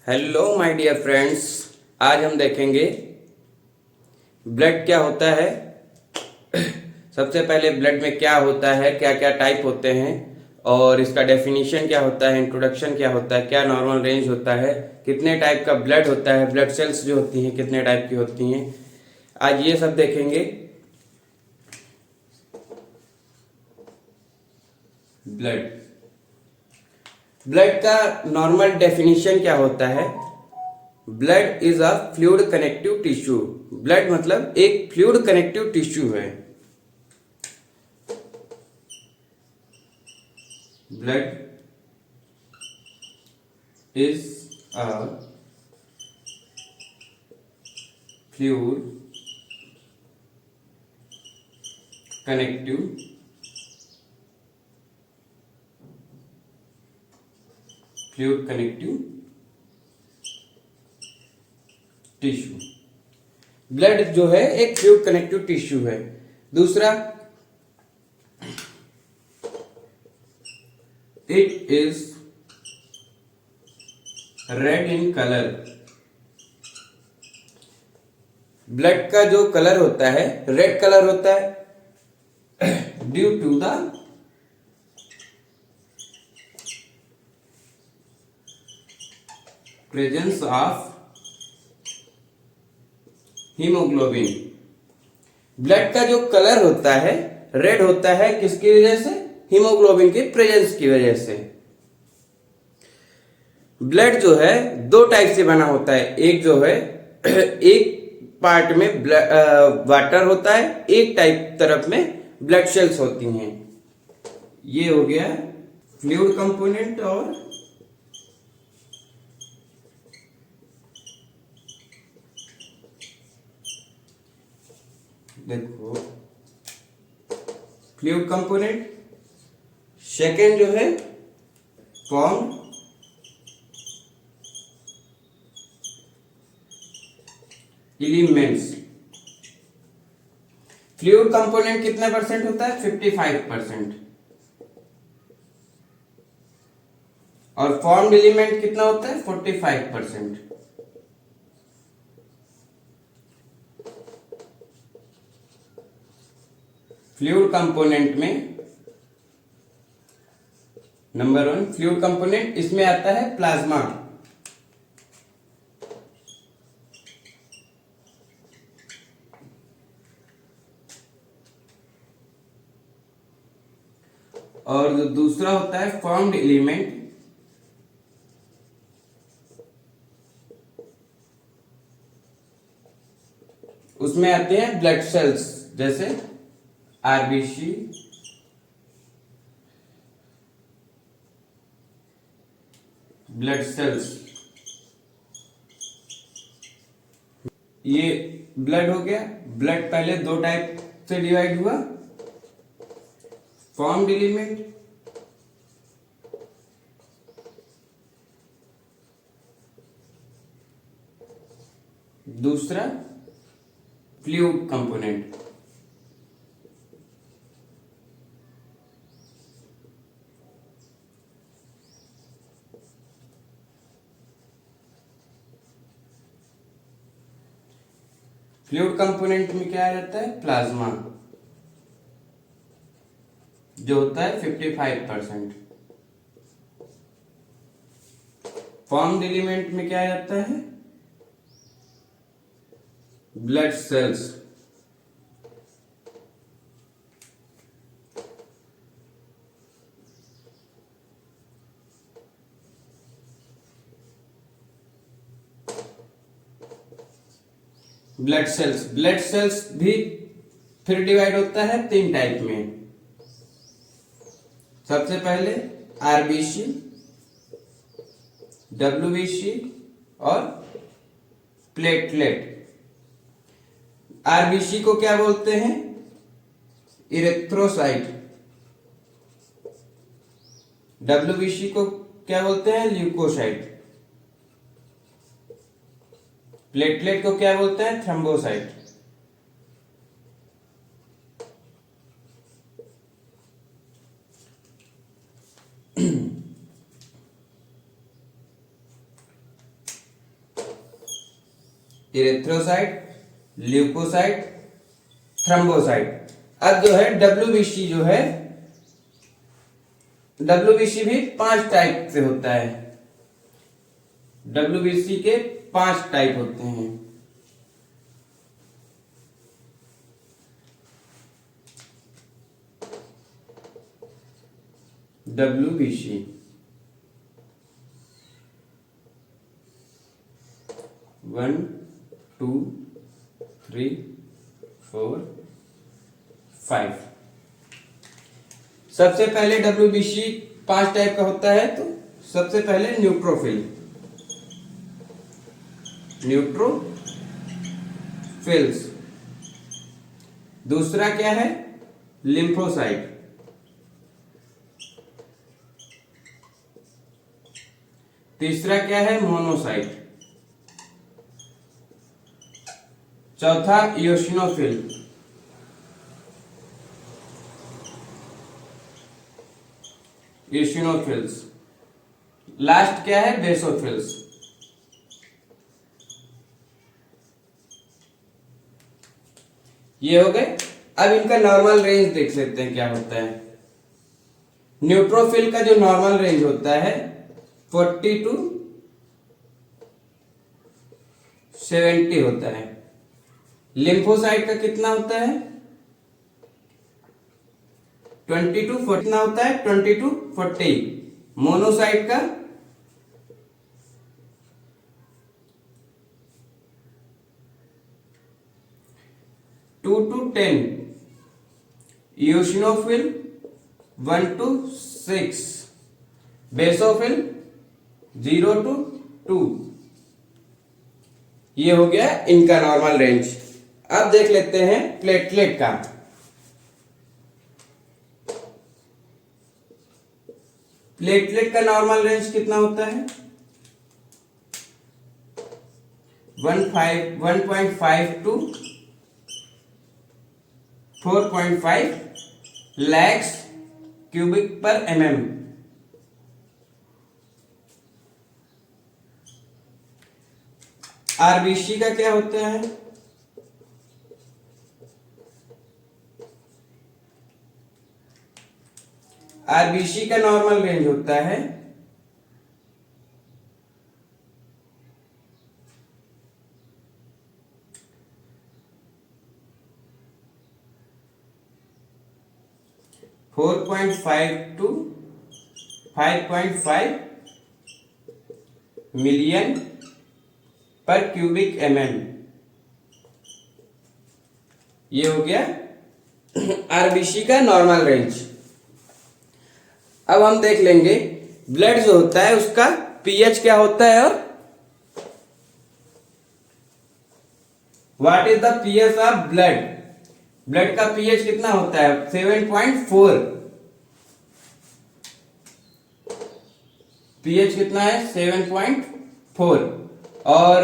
Hello my dear friends. आज हम देखेंगे ब्लड क्या होता है। सबसे पहले ब्लड में क्या होता है, क्या क्या टाइप होते हैं और इसका डेफिनेशन क्या होता है, इंट्रोडक्शन क्या होता है, क्या नॉर्मल रेंज होता है, कितने टाइप का ब्लड होता है, ब्लड सेल्स जो होती हैं कितने टाइप की होती हैं, आज ये सब देखेंगे। ब्लड ब्लड का नॉर्मल डेफिनेशन क्या होता है। Blood is a fluid connective tissue. Blood मतलब एक फ्लूइड कनेक्टिव टिश्यू है। Blood is a fluid connective tissue. Blood जो है एक फ्लूइड कनेक्टिव टिश्यू है। दूसरा, it is red in colour. Blood का जो कलर होता है रेड कलर होता है due to the presence of haemoglobin. Blood का जो कलर होता है रेड होता है किसकी वजह से? हीमोग्लोबिन के प्रेजेंस की वजह से। ब्लड जो है दो टाइप से बना होता है। एक जो है एक पार्ट में वाटर होता है, एक टाइप तरफ में ब्लड सेल्स होती हैं। ये हो गया फ्लूइड कंपोनेंट। और देखो फ्लूइड कंपोनेंट। सेकेंड जो है फॉर्म एलिमेंट्स। फ्लूइड कंपोनेंट कितने परसेंट होता है? 55%। और फॉर्म्ड एलिमेंट कितना होता है? 45%। फ्लूइड कंपोनेंट में नंबर 1 फ्लूइड कंपोनेंट, इसमें आता है प्लाज्मा। और जो दूसरा होता है फॉर्म्ड एलिमेंट, उसमें आते हैं ब्लड सेल्स जैसे आरबीसी, ब्लड सेल्स। ये ब्लड हो गया। ब्लड पहले दो टाइप से डिवाइड हुआ, फॉर्म्ड एलिमेंट दूसरा फ्लूइड कंपोनेंट। फ्लूइड कंपोनेंट में क्या रहता है? प्लाज्मा जो होता है 55%। फॉर्म्ड एलिमेंट में क्या रहता है? Blood cells. ब्लड सेल्स भी फिर डिवाइड होता है तीन टाइप में। सबसे पहले आरबीसी, डब्ल्यूबीसी और प्लेटलेट। आरबीसी को क्या बोलते हैं? इरेथ्रोसाइट। डब्ल्यूबीसी को क्या बोलते हैं? ल्यूकोसाइट। प्लेटलेट को क्या बोलते हैं? थ्रोम्बोसाइट। Erythrocyte, leucocyte, thrombocyte. अब जो है डब्ल्यूबीसी जो है, डब्ल्यूबीसी भी 5 टाइप से होता है। डब्ल्यूबीसी के 5 टाइप होते हैं। डब्ल्यूबीसी 1 2 3 4 5। सबसे पहले डब्ल्यूबीसी 5 टाइप का होता है। तो सबसे पहले न्यूट्रोफिल, न्यूट्रोफिल्स। दूसरा क्या है? लिम्फोसाइट। तीसरा क्या है? मोनोसाइट। चौथा इयोसिनोफिल। इयोसिनोफिल्स। लास्ट क्या है? बेसोफिल्स। ये हो गए। अब इनका नॉर्मल रेंज देख लेते हैं क्या होता है। न्यूट्रोफिल का जो नॉर्मल रेंज होता है 40 to 70 होता है। लिम्फोसाइट का कितना होता है? 20 to 40 कितना होता है? 20 to 40। मोनोसाइट का 2 to 10। इयोसिनोफिल 1 to 6। Basophil 0 to 2। ये हो गया इनका नॉर्मल रेंज। अब देख लेते हैं प्लेटलेट का। प्लेटलेट का नॉर्मल रेंज कितना होता है? 1.5 to 4.5 लैक्स क्यूबिक पर mm। आरबीसी का क्या होता है? आरबीसी का नॉर्मल रेंज होता है 4.5 to 5.5 मिलियन पर क्यूबिक mm। ये हो गया आरबीसी का नॉर्मल रेंज। अब हम देख लेंगे ब्लड जो होता है उसका पीएच क्या होता है और what is the pH of blood. Blood का पीएच कितना होता है? 7.4। पीएच कितना है? 7.4। और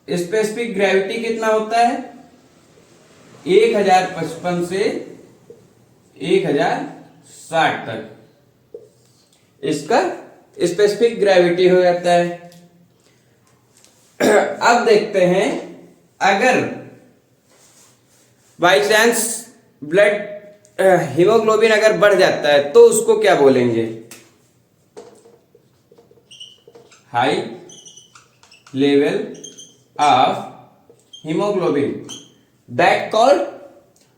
स्पेसिफिक ग्रेविटी कितना होता है? 1055 से 1060 तक इसका स्पेसिफिक ग्रेविटी हो जाता है। अब देखते हैं अगर बाई चांस ब्लड हीमोग्लोबिन अगर बढ़ जाता है तो उसको क्या बोलेंगे? High level of haemoglobin, that called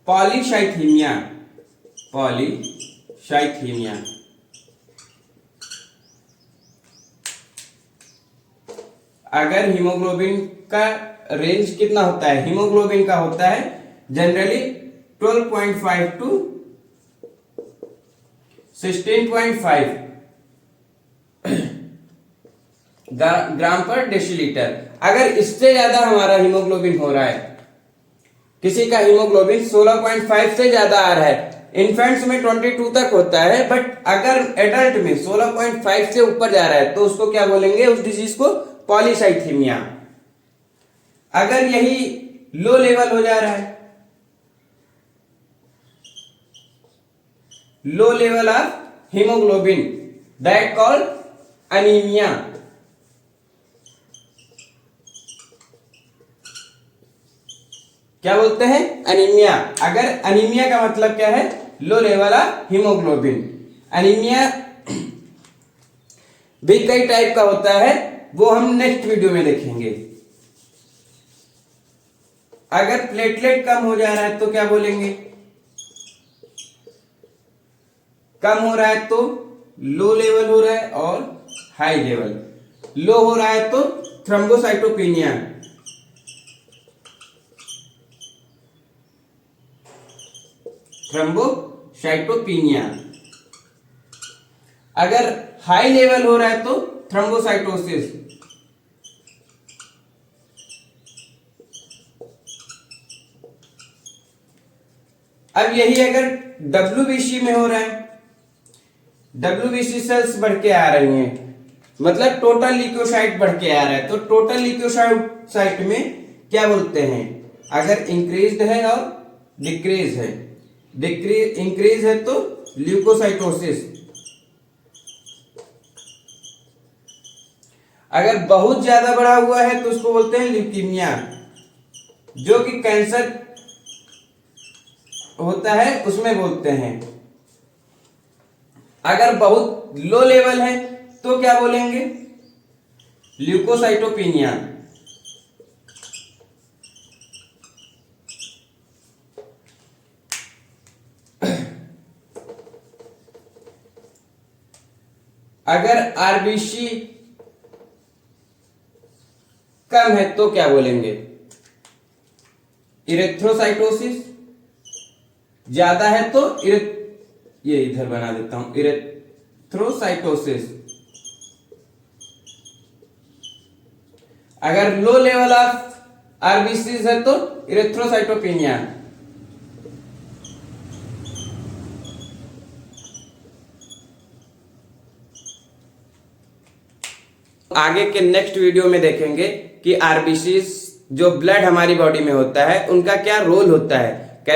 polycythaemia. Polycythaemia. अगर हीमोग्लोबिन का रेंज कितना होता है? हीमोग्लोबिन का होता है जनरली 12.5 to 16.5 ग्राम पर डेसीलीटर। अगर इससे ज्यादा हमारा हीमोग्लोबिन हो रहा है, किसी का हीमोग्लोबिन 16.5 से ज्यादा आ रहा है, इन्फेंट्स में 22 तक होता है, बट अगर एडल्ट में 16.5 से ऊपर जा रहा है तो उसको क्या बोलेंगे? उस डिजीज को पॉलीसाइथीमिया। अगर यही लो लेवल हो जा रहा है, low level of haemoglobin, that called anaemia. क्या बोलते हैं? अनीमिया। अगर अनीमिया का मतलब क्या है? Low level of haemoglobin. Anaemia भी कई टाइप का होता है, वो हम नेक्स्ट वीडियो में देखेंगे। अगर प्लेटलेट कम हो जा रहा है तो क्या बोलेंगे? कम हो रहा है तो लो लेवल हो रहा है, और हाई लेवल। लो हो रहा है तो थ्रोम्बोसाइटोपिनिया। थ्रोम्बोसाइटोपिनिया। अगर हाई लेवल हो रहा है तो थ्रोम्बोसाइटोसिस। अब यही अगर डब्ल्यूबीसी में हो रहा है, डब्ल्यूबीसी सेल्स बढ़ के आ रही हैं, मतलब टोटल ल्यूकोसाइट बढ़ के आ रहा है, तो टोटल ल्यूकोसाइट में क्या बोलते हैं? अगर इंक्रीज्ड है और डिक्रीज है, इंक्रीज है तो ल्यूकोसाइटोसिस। अगर बहुत ज्यादा बढ़ा हुआ है तो उसको बोलते हैं ल्यूकीमिया, जो कि कैंसर होता है उसमें बोलते हैं। अगर बहुत लो लेवल है तो क्या बोलेंगे? ल्यूकोसाइटोपिनिया। अगर आरबीसी कम है तो क्या बोलेंगे? इरेथ्रोसाइटोसिस। ज्यादा है तो ये इधर बना देता हूं, इरेथ्रोसाइटोसिस। अगर लो लेवल ऑफ आरबीसीज है तो इरेथ्रोसाइटोपिनिया। आगे के नेक्स्ट वीडियो में देखेंगे कि आरबीसीज जो ब्लड हमारी बॉडी में होता है उनका क्या रोल होता है।